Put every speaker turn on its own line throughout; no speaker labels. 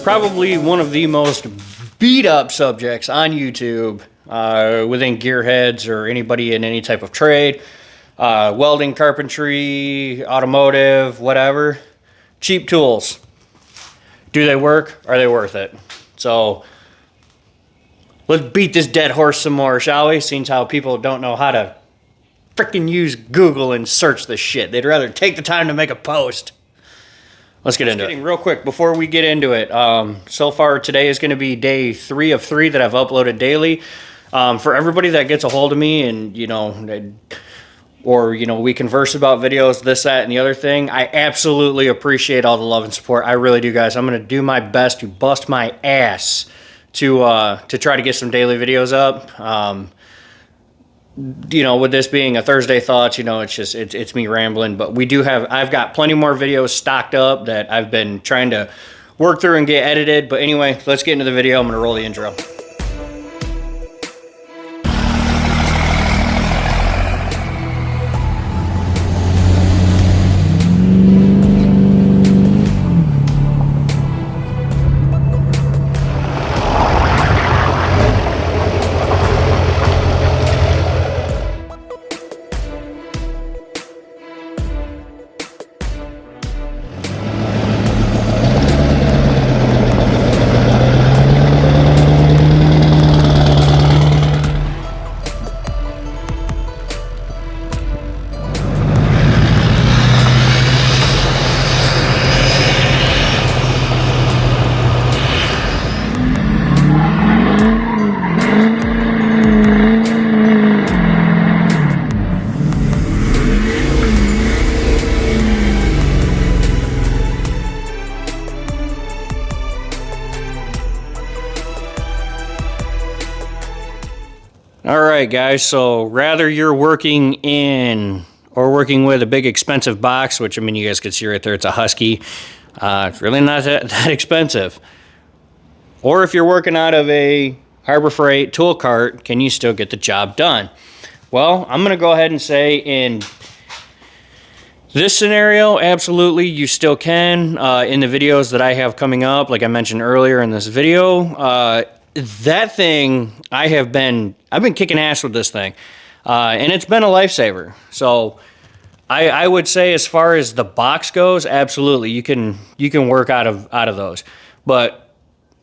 Probably one of the most beat up subjects on YouTube within gearheads or anybody in any type of trade. Welding, carpentry, automotive, whatever. Cheap tools. Do they work? Are they worth it? So let's beat this dead horse some more, shall we? Seeing how people don't know how to freaking use Google and search this shit. They'd rather take the time to make a post. Let's get into it. Real quick, before we get into it, so far today is going to be day 3 of 3 that I've uploaded daily. For everybody that gets a hold of me and, we converse about videos, this, that, and the other thing, I absolutely appreciate all the love and support. I really do, guys. I'm going to do my best to bust my ass to try to get some daily videos up. With this being a Thursday Thoughts, it's me rambling, but I've got plenty more videos stocked up that I've been trying to work through and get edited. But anyway, let's get into the video. I'm going to roll the intro. Alright guys, so rather you're working in or working with a big expensive box, which you guys can see right there, it's a Husky. It's really not that expensive. Or if you're working out of a Harbor Freight tool cart, can you still get the job done? Well, I'm going to go ahead and say in this scenario, absolutely, you still can. In the videos that I have coming up, like I mentioned earlier in this video, that thing, I've been kicking ass with this thing, and it's been a lifesaver. So I would say, as far as the box goes, absolutely, you can work out of those. But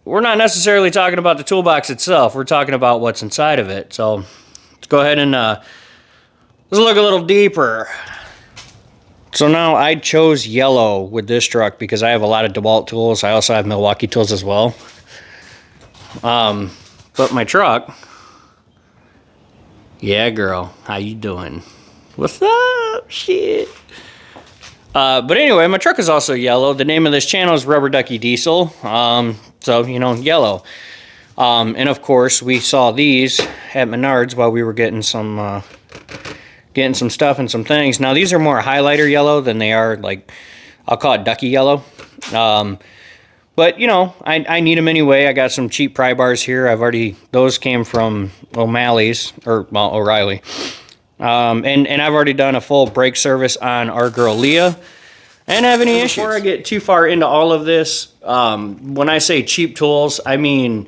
we're not necessarily talking about the toolbox itself. We're talking about what's inside of it. So let's go ahead and let's look a little deeper. So now I chose yellow with this truck because I have a lot of DeWalt tools. I also have Milwaukee tools as well. But my truck, yeah, girl, how you doing? What's up? Shit. But anyway, my truck is also yellow. The name of this channel is Rubber Ducky Diesel. So, yellow. And of course, we saw these at Menards while we were getting some stuff and some things. Now, these are more highlighter yellow than they are, I'll call it ducky yellow. But, I need them anyway. I got some cheap pry bars here. Those came from O'Malley's, O'Reilly. And I've already done a full brake service on our girl Leah. I didn't have any issues. Before I get too far into all of this, when I say cheap tools, I mean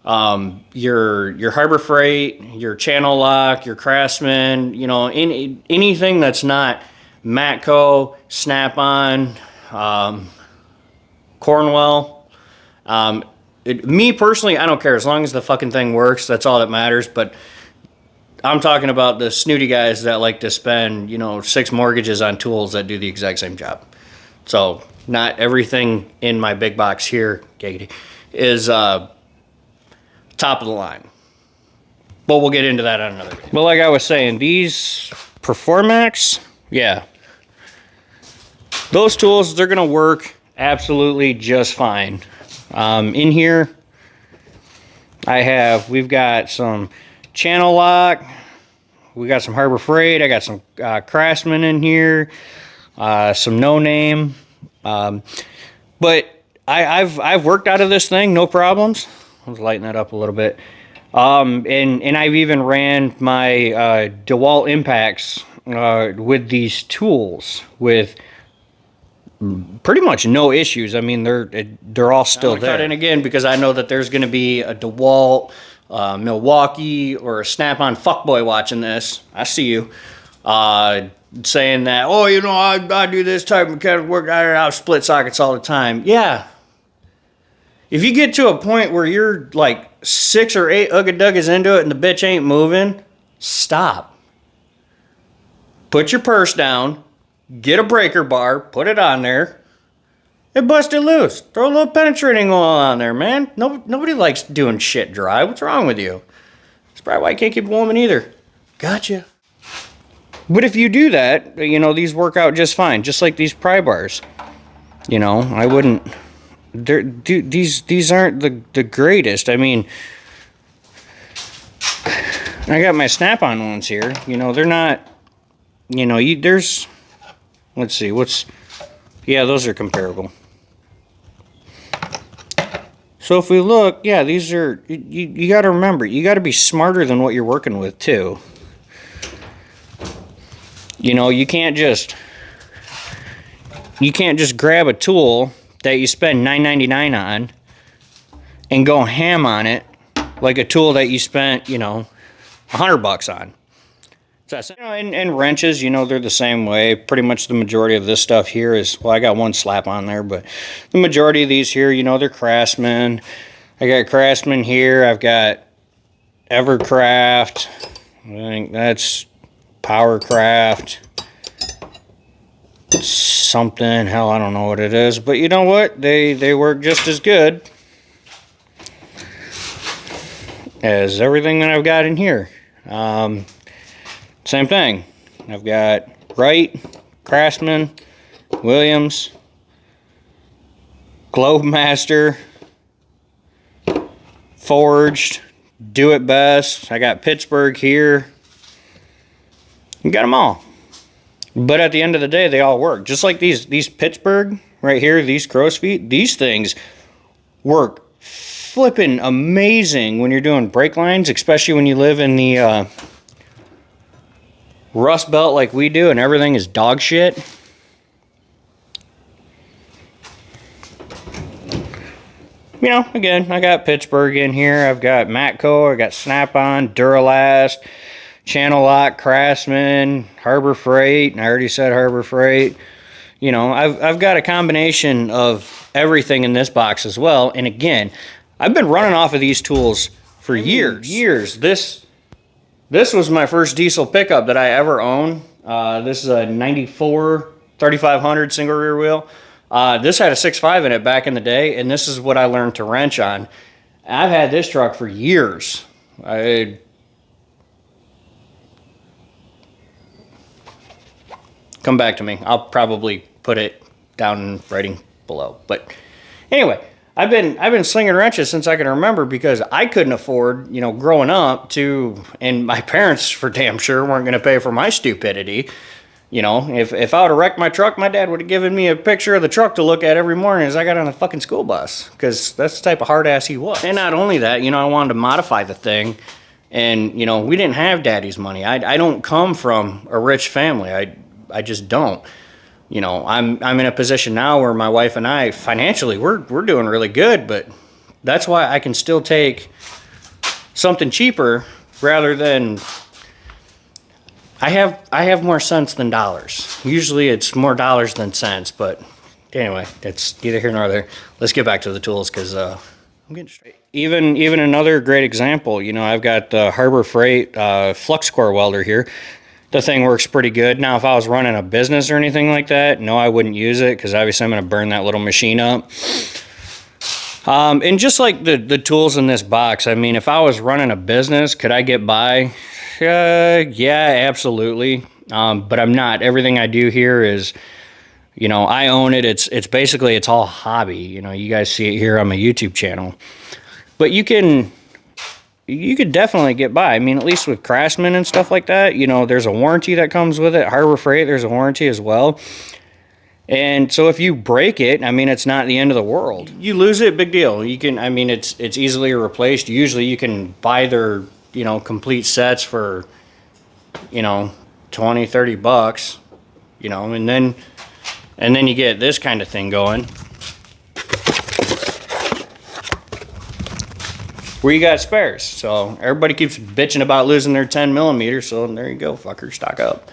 your Harbor Freight, your Channel Lock, your Craftsman, anything that's not Matco, Snap-on, Cornwell. Me personally, I don't care. As long as the fucking thing works, that's all that matters. But I'm talking about the snooty guys that like to spend, 6 mortgages on tools that do the exact same job. So not everything in my big box here is top of the line. But we'll get into that on another video. Well, like I was saying, these Performax, yeah. Those tools, they're going to work absolutely just fine. In here, we've got some Channel Lock, we got some Harbor Freight, I got some Craftsman in here, some No Name, but I've worked out of this thing, no problems. Let's lighten that up a little bit. And I've even ran my DeWalt impacts with these tools with pretty much no issues. I mean, they're all still there. Cut in again because I know that there's going to be a DeWalt, Milwaukee, or a Snap-on fuckboy watching this. I see you. Saying that, oh, you know, I do this type of mechanical work. I split sockets all the time. Yeah. If you get to a point where you're like 6 or 8 ugga-duggas into it and the bitch ain't moving, stop. Put your purse down, get a breaker bar, put it on there, and bust it loose. Throw a little penetrating oil on there, man. Nobody likes doing shit dry. What's wrong with you? That's probably why you can't keep a woman either. Gotcha. But if you do that, you know, these work out just fine, just like these pry bars. You know, I wouldn't... These aren't the greatest. I mean, I got my Snap-on ones here. You know, they're not, you know, there's, let's see, yeah, those are comparable. So if we look, yeah, these are, you got to remember, you got to be smarter than what you're working with too. You know, you can't just grab a tool that you spend $9.99 on and go ham on it like a tool that you spent, you know, $100 on. So, you know, and wrenches, you know, they're the same way. Pretty much the majority of this stuff here is, well, I got one slap on there, but the majority of these here, you know, they're Craftsman. I got Craftsman here. I've got Evercraft. I think that's Powercraft. Something, hell, I don't know what it is, but you know what, they work just as good as everything that I've got in here. Same thing, I've got Wright, Craftsman, Williams, Globemaster, Forged, Do It Best. I got Pittsburgh here. You got them all. But at the end of the day, they all work. Just like these Pittsburgh right here, these crow's feet, these things work flipping amazing when you're doing brake lines, especially when you live in the Rust Belt like we do and everything is dog shit. You know, again, I got Pittsburgh in here. I've got Matco, I got Snap-on, Duralast, Channel Lock, Craftsman, Harbor Freight, and I already said Harbor Freight. You know, I've got a combination of everything in this box as well. And again, I've been running off of these tools for years. This was my first diesel pickup that I ever owned. This is a 94 3500 single rear wheel. This had a 6.5 in it back in the day, and this is what I learned to wrench on. I've had this truck for years. Come back to me. I'll probably put it down in writing below. But anyway, I've been slinging wrenches since I can remember because I couldn't afford, you know, growing up to, and my parents for damn sure weren't going to pay for my stupidity. You know, if I would have wrecked my truck, my dad would have given me a picture of the truck to look at every morning as I got on the fucking school bus, because that's the type of hard ass he was. And not only that, you know, I wanted to modify the thing. And, you know, we didn't have daddy's money. I don't come from a rich family. I just don't. You know, I'm in a position now where my wife and I financially we're doing really good, but that's why I can still take something cheaper rather than I have more cents than dollars. Usually it's more dollars than cents, but anyway, it's neither here nor there. Let's get back to the tools because I'm getting straight. Even another great example, you know, I've got the Harbor Freight flux core welder here. The thing works pretty good. Now, if I was running a business or anything like that, no, I wouldn't use it because obviously I'm going to burn that little machine up. And just like the tools in this box, I mean, if I was running a business, could I get by? Yeah, absolutely. But I'm not. Everything I do here is, you know, I own it. It's basically, it's all hobby. You know, you guys see it here on my YouTube channel. But you could definitely get by. I mean, at least with Craftsman and stuff like that, you know, there's a warranty that comes with it. Harbor Freight, there's a warranty as well. And so if you break it, I mean, it's not the end of the world. You lose it, big deal. You can, I mean, it's easily replaced. Usually you can buy their, you know, complete sets for, you know, 20, 30 bucks, you know, and then And then you get this kind of thing going, where you got spares. So everybody keeps bitching about losing their 10 millimeters. So there you go, fucker, stock up.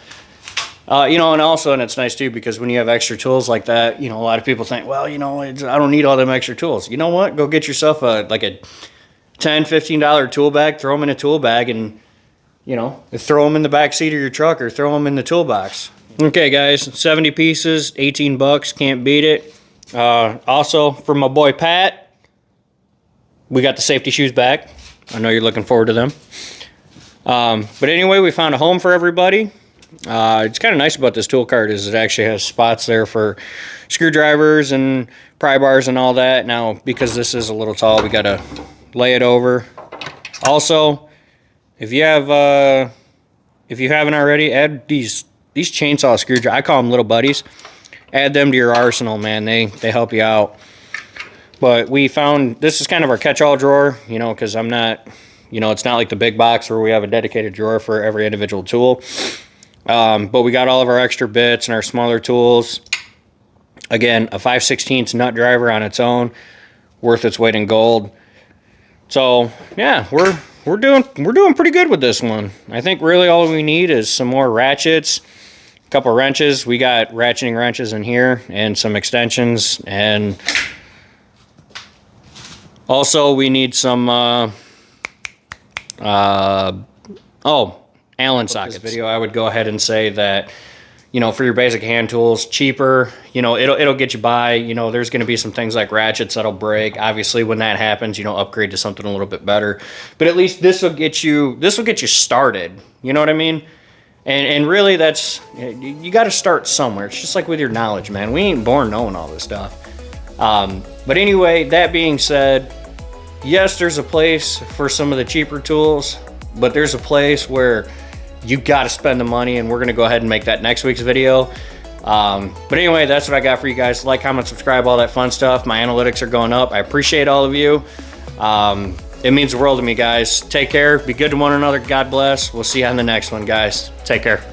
You know, and also, and it's nice too, because when you have extra tools like that, you know, a lot of people think, well, you know, I don't need all them extra tools. You know what? Go get yourself a $10, $15 tool bag, throw them in a tool bag, and, you know, throw them in the back seat of your truck or throw them in the toolbox. Okay, guys, 70 pieces, 18 bucks, can't beat it. Also, from my boy Pat, we got the safety shoes back. I know you're looking forward to them. But anyway, we found a home for everybody. It's kind of nice about this tool cart is it actually has spots there for screwdrivers and pry bars and all that. Now, because this is a little tall, we got to lay it over. Also, if you haven't already, add these chainsaw screwdrivers. I call them little buddies. Add them to your arsenal, man. They help you out. But we found this is kind of our catch-all drawer, you know, because I'm not, you know, it's not like the big box where we have a dedicated drawer for every individual tool. But we got all of our extra bits and our smaller tools. Again, a 5/16 nut driver on its own, worth its weight in gold. So yeah, we're doing pretty good with this one. I think really all we need is some more ratchets, a couple wrenches. We got ratcheting wrenches in here and some extensions, and also we need some Allen sockets. This video, I would go ahead and say that, you know, for your basic hand tools, cheaper, you know, it'll get you by. You know, there's going to be some things like ratchets that'll break. Obviously, when that happens, you know, upgrade to something a little bit better. But at least this will get you started. You know what I mean? And really, that's, you got to start somewhere. It's just like with your knowledge, man. We ain't born knowing all this stuff. But anyway, that being said, yes, there's a place for some of the cheaper tools, but there's a place where you got to spend the money, and we're going to go ahead and make that next week's video. But anyway, that's what I got for you guys. Like, comment, subscribe, all that fun stuff. My analytics are going up. I appreciate all of you. It means the world to me, guys. Take care. Be good to one another. God bless. We'll see you on the next one, guys. Take care.